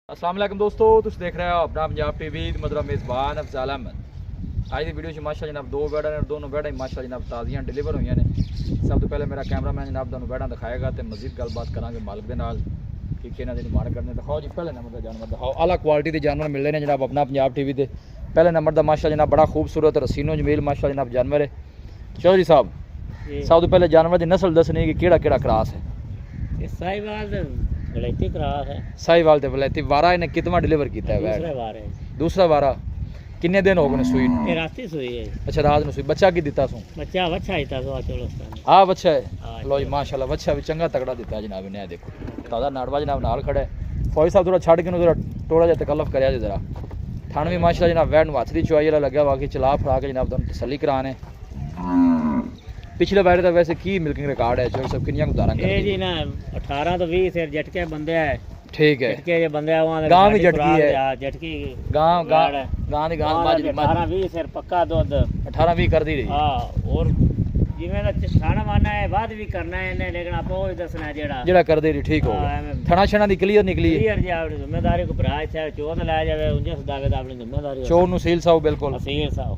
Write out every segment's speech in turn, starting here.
अस्सलाम वालेकुम दोस्तों, तुम देख रहे हो अपना पंजाब टीवी मदरा मेज़बान अफजाल अहमद। आज की वीडियो माशा जनाब दो बैडा ने दोनों बैडा माशा जनाब ताज़ियां डिलीवर हुई ने। सब तो पहले मेरा कैमरामैन जनाब दोनों बैडा दिखाएगा तो मजीद गलबात करांगे मालिक के नाल कि किन्ना दी डिमांड करने। दिखाओ जी पहले नंबर का जानवर दिखाओ, आला क्वालिटी के जानवर मिल रहे हैं जनाब अपना पंजाब टीवी के। पहले नंबर का माशा जनाब बड़ा खूबसूरत रसीनो जमील माशा जनाब जानवर है। चलो जी साहब, सब तो पहले जानवर की नस्ल दसनी कि केड़ा केड़ा क्रास है। साहिवाल ते वलैती वारा इन्हें कितना डिलीवर किया है? दूसरा वारा। किन्ने दिन हो गए सूई? राती सूई है। अच्छा रात में सूई। बच्चा की दिता सू? बच्चा बच्चा ही था तो चलो हाँ बच्चा है। लो जी माशाल्लाह बच्चा भी चंगा तगड़ा दिता जनाब ने। देखो ताज़ा नाड़वा जनाब नाल खड़ा है। फौजी साहब थोड़ा छड़ के थोड़ा थोड़ा जहा तकल्लफ करा जी जरा। थान भी माशाल्लाह जनाब वैन हथ की चुआई वाला लग्या बाकी चला फड़ा के जनाब तुम तसली कराने। पिछले बार तो वैसे की मिल्किंग रिकॉर्ड है जो सब किनिया उतारा ये जी ना 18 तो 20 सिर झटके बंदे है। ठीक है, झटके ये बंदे वहां गांव भी झटकी है। झटकी गांव गांव गांव दी गांव माज 18 20 सिर पक्का दूध 18 20 कर दी रही। हां और जिवें दा खाना माना है बाद भी करना है इन्हें, लेकिन आप वो ही दसना जेड़ा कर दे रही। ठीक हो गया। थना छना दी क्लियर निकली है। क्लियर जी आपकी जिम्मेदारी को बराज है। चोर ले जावे उनसे सदागत अपनी जिम्मेदारी। चोर नु सील साहब बिल्कुल सील साहब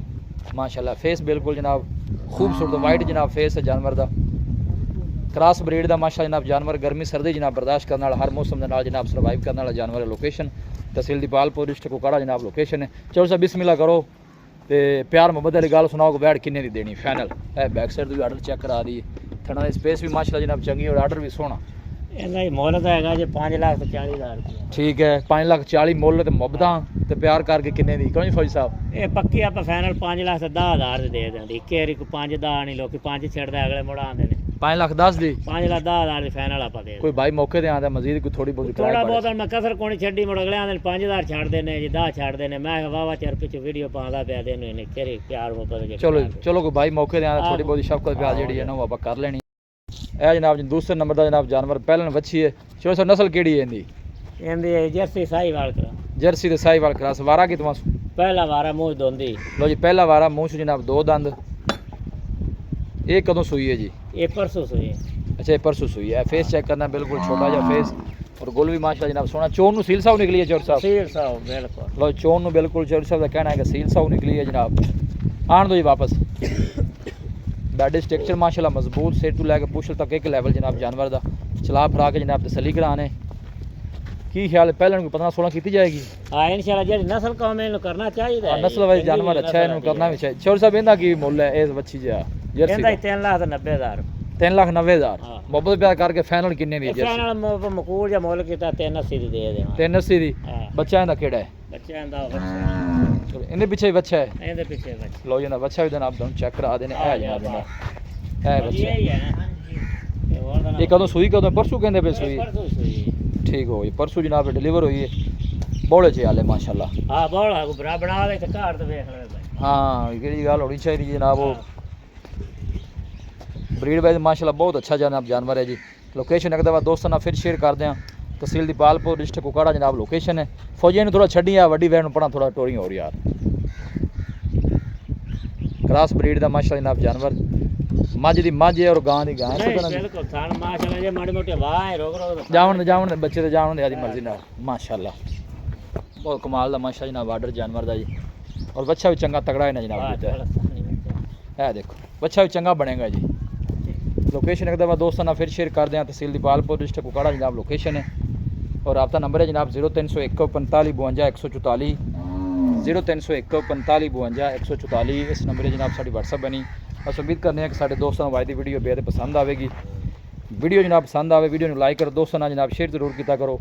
माशाल्लाह फेस बिल्कुल जनाब खूबसूरत वाइट जनाब फेस है जानवर दा। क्रॉस ब्रीड दा माशा जनाब जानवर गर्मी सर्दी जनाब बर्दाश्त करने वाला हर मौसम के नाल जनाब सर्वाइव करने वाला जानवर है। लोकेशन तहसील दीपालपुर डिस्ट्रिक्ट कुकाड़ा जनाब लोकेशन है। चलो सा बिस्मिल्लाह करो ते प्यार मोहब्बत वाली गल सुनाओ कि बैठ किन्ने दी देनी फाइनल है। बैक साइड भी आर्डर चेक करा दी। थना दी स्पेस भी माशाल्लाह जनाब चंगी और आर्डर भी सोहना। ਇਹਦਾ ਹੀ ਮੁੱਲ ਤਾਂ ਹੈਗਾ ਜੀ 5,40,000 ਰੁਪਏ। ठीक है 5,40,000 ਮੁੱਲ ਤੇ ਮੁਹੱਬਤਾਂ ਤੇ ਪਿਆਰ ਕਰਕੇ ਕਿੰਨੇ ਦੀ? ਕਿਉਂ ਜੀ ਫੌਜੀ ਸਾਹਿਬ? ਇਹ ਪੱਕੀ ਆਪਾਂ ਫਾਈਨਲ 5,10,000 ਦੇ ਦੇ ਦਿੰਦੇ। ਇੱਕ ਵਾਰੀ ਕੋ 5 ਦਾ ਨਹੀਂ ਲੋਕੀ 5 ਛੱਡਦੇ ਅਗਲੇ ਮੁੜ ਆਉਂਦੇ ਨੇ। 5,10,000 ਦੀ 5,10,000 ਦੀ ਫਾਈਨਲ ਆਪਾਂ ਦੇ ਕੋਈ ਭਾਈ ਮੌਕੇ ਤੇ ਆਂਦਾ ਮਜ਼ੀਦ ਕੋਈ ਥੋੜੀ ਬਹੁਤ ਥੋੜਾ ਬਹੁਤ ਮੈਂ ਕਸਰ ਕੋਣੀ ਛੱਡੀ ਮੁੜ ਅਗਲੇ ਆਂਦੇ 5,000 ਛੱਡਦੇ ਨੇ ਜੀ 10 ਛੱਡਦੇ ਨੇ। ਮੈਂ ਵਾਵਾ ਚਿਰ ਪਿੱਛੇ ਵੀਡੀਓ ਪਾਉਂਦਾ ਪਿਆ ਦੇ ਇਹਨੇ ਕਿਹੜੇ ਪਿਆਰ ਮੁਹੱਬਤ। ਚਲੋ ਚਲੋ ਕੋਈ ਭਾਈ ਮੌਕੇ ਤੇ ਆਂਦਾ ਥੋੜੀ ਬਹੁਤ ਸ਼ਫਕਤ ਪਿਆਰ ਜਿਹੜੀ ਹੈ ਨਾ ਉਹ ਆਪਾਂ ਕਰ ਲੈਣੀ। ਇਹ ਜਨਾਬ ਜੀ ਦੂਸਰੇ ਨੰਬਰ ਦਾ ਜਨਾਬ ਜਾਨਵਰ ਪਹਿਲਾਂ ਵੱਛੀ ਹੈ। ਚਲੋ ਸਰ ਨਸਲ ਕਿਹੜੀ ਹੈ ਇਹਦੀ? ਇਹਦੀ ਜਰਸੀ ਸਾਹੀਵਾਲ ਕਰਾ। ਜਰਸੀ ਤੇ ਸਾਹੀਵਾਲ ਕਰਾਸ। ਵਾਰਾ ਕਿਤਵਾ? ਪਹਿਲਾ ਵਾਰਾ ਮੂੰਹ ਦੋਂਦੀ। ਲੋ ਜੀ ਪਹਿਲਾ ਵਾਰਾ ਮੂੰਹ ਚ ਜਨਾਬ ਦੋ ਦੰਦ। ਇਹ ਕਦੋਂ ਸੂਈ ਹੈ ਜੀ? ਇਹ ਪਰਸੋਂ ਸੂਈ ਹੈ। अच्छा ये परसों सुई है। फेस चेक करना बिल्कुल छोटा जा फेस और गुल भी माशा जनाब सोना। चोन नु सील साहब निकली है चोर साहब। सील साहब बिल्कुल। लो चोन नु बिल्कुल चोर साहब का कहना है कि सील साहब निकली है जनाब। आन दो जी वापस। बैड स्ट्रक्चर माशाल्लाह मजबूत सेट टू लैके पुछ तक एक लेवल जनाब जानवर दा चला फरा के जनाब तसली कराने की ख्याल है। पहले को 15-16 की जाएगी। हां इंशाल्लाह जेडी नस्ल कौम इनु करना चाहिए। नस्ल वाइज जानवर अच्छा है इनु करना भी चाहिए। चोर साहब इंदा की मुੱਲ है इस बच्ची जा जर्सी इंदा 3,90,000 3,90,000 मोहब्बत प्यार करके फाइनल किन्ने दी? फाइनल मकूल या मुੱਲ ਕੀਤਾ 380 ਦੀ ਦੇ ਦੇਵਾਂ। 380 ਦੀ। ਬੱਚਾ ਇਹਦਾ ਕਿਹੜਾ ਹੈ? ਬੱਚਾ ਇਹਦਾ ਬੱਚਾ ਚਲੋ ਇਹਦੇ ਪਿੱਛੇ ਬੱਚਾ ਹੈ। ਇਹਦੇ ਪਿੱਛੇ ਬੱਚਾ। ਲੋ ਜਨਾਬ ਬੱਚਾ ਵੀ ਜਨਾਬ ਤੁਹਾਨੂੰ ਚੈੱਕ ਕਰਾ ਦੇਣੇ। ਇਹ ਜਨਾਬ ਇਹ ਬੱਚਾ ਇਹ ਹੈ ਨਾ। ਇਹ ਕਦੋਂ ਸੂਈ ਕਦੋਂ? ਪਰਸੋਂ ਕਹਿੰਦੇ ਪਏ ਸੂਈ। ਪਰਸੋਂ ਸੂਈ ਠੀਕ ਹੋ ਗਈ ਪਰਸੋਂ ਜਨਾਬ डिलीवर हुई है। ਬੋਲੇ ਚ ਹਾਲੇ ਮਾਸ਼ਾਅੱਲਾ। ਹਾਂ ਬੋਲਾ ਬਰਾ ਬਣਾ ਲੈ ਤੇ ਘਰ ਤੇ ਵੇਖ ਲੈ ਭਾਈ। ਹਾਂ ਕਿਹੜੀ ਗੱਲ ਹੋਣੀ ਚਾਹੀਦੀ ਜਨਾਬ। ਉਹ ब्रीड वाइज माशाल्लाह बहुत अच्छा जनाब जानवर है जी। लोकेशन एक दफ़ा दोस्तों ना फिर शेयर कर दें। तहसील दीपालपुर डिस्ट्रिक्ट कुकाड़ा जनाब लोकेशन है। फौजिया ने थोड़ा छड़ी आ वड्डी वैन पढ़ा थोड़ा टोरी हो रही यार। क्रॉस ब्रीड का माशाल्लाह जनाब जानवर मझ दी मझ है और गां दी गां है। बिल्कुल थान माशाल्लाह जे माड़ी मोटी वाह है रोक रोक जावन दे बच्चे ते जावन दे आदी मर्जी नाल माशाल्लाह बहुत कमाल दा माशाल्लाह जनाब आर्डर जानवर दा जी। और बच्चा भी चंगा तगड़ा है ना जनाब। है देखो बच्चा भी चंगा बनेगा जी। लोकेशन एक दफ़ा दोस्तों ना फिर शेयर कर दें। तहसील दीपालपुर डिस्ट्रिक्ट कुकाड़ा जनाब लोकेशन है। और आपका नंबर है जनाब 0301 45 52 144 0301 45 52 144। इस नंबर जनाब साड़ी WhatsApp बनी। बस उम्मीद करने हैं कि साढ़े दोस्तों को वायदी वीडियो बेहद पसंद आएगी। वीडियो जनाब पसंद आए वीडियो लाइक करो दोस्तों ना जनाब शेयर जरूर किया करो।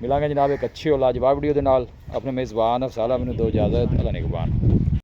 मिलांगे जनाब एक अच्छी और लाजवाब वीडियो के नाल। अपने मेज़बान अफजाल मैंने दो इजाज़त। अल्लाह निगहबान।